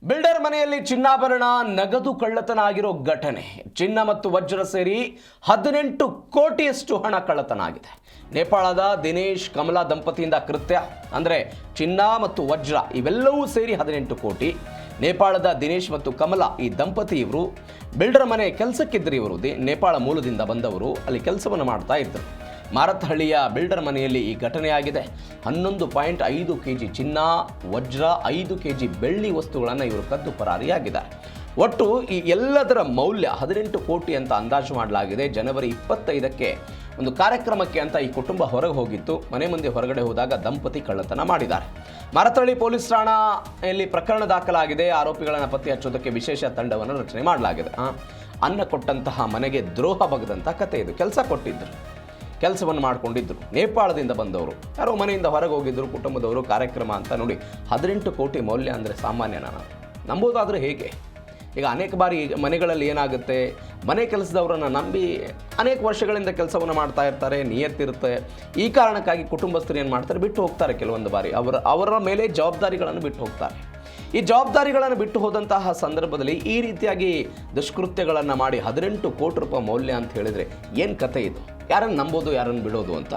Builder ಮನೆಯಲ್ಲಿ ಚಿನ್ನಾಭರಣ ನಗದು ಕಳ್ಳತನ ಆಗಿರೋ ಘಟನೆ. ಚಿನ್ನ ಮತ್ತು ವಜ್ರ ಸೇರಿ 18 ಕೋಟಿಯಷ್ಟು ಹಣ ಕಳ್ಳತನ ಆಗಿದೆ. ನೇಪಾಳದ ದಿನೇಶ್ ಕಮಲಾ ದಂಪತಿಯಿಂದ ಕೃತ್ಯ. ಅಂದರೆ ಚಿನ್ನ ಮತ್ತು ವಜ್ರ ಇವೆಲ್ಲವೂ ಸೇರಿ 18 ಕೋಟಿ. ನೇಪಾಳದ ದಿನೇಶ್ ಮತ್ತು ಕಮಲಾ ಈ ದಂಪತಿ ಇವರು ಬಿಲ್ಡರ್ ಮನೆ ಕೆಲಸಕ್ಕಿದ್ರು. ಇವರು ನೇಪಾಳ ಮೂಲದಿಂದ ಬಂದವರು, ಅಲ್ಲಿ ಕೆಲಸವನ್ನು ಮಾಡ್ತಾ ಇದ್ದರು. ಮಾರತ್ಹಳ್ಳಿಯ ಬಿಲ್ಡರ್ ಮನೆಯಲ್ಲಿ ಈ ಘಟನೆಯಾಗಿದೆ. 11.5 kg ಚಿನ್ನ, ವಜ್ರ, 5 kg ಬೆಳ್ಳಿ ವಸ್ತುಗಳನ್ನು ಇವರು ಕದ್ದು ಪರಾರಿಯಾಗಿದ್ದಾರೆ. ಒಟ್ಟು ಈ ಎಲ್ಲದರ ಮೌಲ್ಯ 18 ಕೋಟಿ ಅಂತ ಅಂದಾಜು ಮಾಡಲಾಗಿದೆ. ಜನವರಿ 25ಕ್ಕೆ ಒಂದು ಕಾರ್ಯಕ್ರಮಕ್ಕೆ ಅಂತ ಈ ಕುಟುಂಬ ಹೊರಗೆ ಹೋಗಿತ್ತು. ಮನೆ ಮುಂದೆ ಹೊರಗಡೆ ಹೋದಾಗ ದಂಪತಿ ಕಳ್ಳತನ ಮಾಡಿದ್ದಾರೆ. ಮಾರತ್ಹಳ್ಳಿ ಪೊಲೀಸ್ ಠಾಣೆಯಲ್ಲಿ ಪ್ರಕರಣ ದಾಖಲಾಗಿದೆ. ಆರೋಪಿಗಳನ್ನು ಪತ್ತೆ ಹಚ್ಚೋದಕ್ಕೆ ವಿಶೇಷ ತಂಡವನ್ನು ರಚನೆ ಮಾಡಲಾಗಿದೆ. ಅನ್ನ ಕೊಟ್ಟಂತಹ ಮನೆಗೆ ದ್ರೋಹ ಬಗೆದಂಥ ಕತೆ ಇದು. ಕೆಲಸ ಕೊಟ್ಟಿದ್ದರು, ಕೆಲಸವನ್ನು ಮಾಡಿಕೊಂಡಿದ್ದರು. ನೇಪಾಳದಿಂದ ಬಂದವರು ಯಾರೋ ಮನೆಯಿಂದ ಹೊರಗೆ ಹೋಗಿದ್ದರು ಕುಟುಂಬದವರು, ಕಾರ್ಯಕ್ರಮ ಅಂತ. ನೋಡಿ, 18 ಕೋಟಿ ಮೌಲ್ಯ ಅಂದರೆ ಸಾಮಾನ್ಯನ ನಂಬೋದಾದರೆ ಹೇಗೆ? ಈಗ ಅನೇಕ ಬಾರಿ ಮನೆಗಳಲ್ಲಿ ಏನಾಗುತ್ತೆ, ಮನೆ ಕೆಲಸದವರನ್ನು ನಂಬಿ ಅನೇಕ ವರ್ಷಗಳಿಂದ ಕೆಲಸವನ್ನು ಮಾಡ್ತಾ ಇರ್ತಾರೆ, ನಿಯತ್ತಿರುತ್ತೆ. ಈ ಕಾರಣಕ್ಕಾಗಿ ಕುಟುಂಬಸ್ಥರು ಏನು ಮಾಡ್ತಾರೆ, ಬಿಟ್ಟು ಹೋಗ್ತಾರೆ. ಕೆಲವೊಂದು ಬಾರಿ ಅವರ ಮೇಲೆ ಜವಾಬ್ದಾರಿಗಳನ್ನು ಬಿಟ್ಟು ಹೋಗ್ತಾರೆ. ಈ ಜವಾಬ್ದಾರಿಗಳನ್ನು ಬಿಟ್ಟು ಹೋದಂತಹ ಸಂದರ್ಭದಲ್ಲಿ ಈ ರೀತಿಯಾಗಿ ದುಷ್ಕೃತ್ಯಗಳನ್ನು ಮಾಡಿ 18 ಕೋಟಿ ರೂಪಾಯಿ ಮೌಲ್ಯ ಅಂತ ಹೇಳಿದರೆ ಏನು ಕತೆ ಇದು? ಯಾರನ್ನು ನಂಬೋದು, ಯಾರನ್ನು ಬಿಡೋದು ಅಂತ.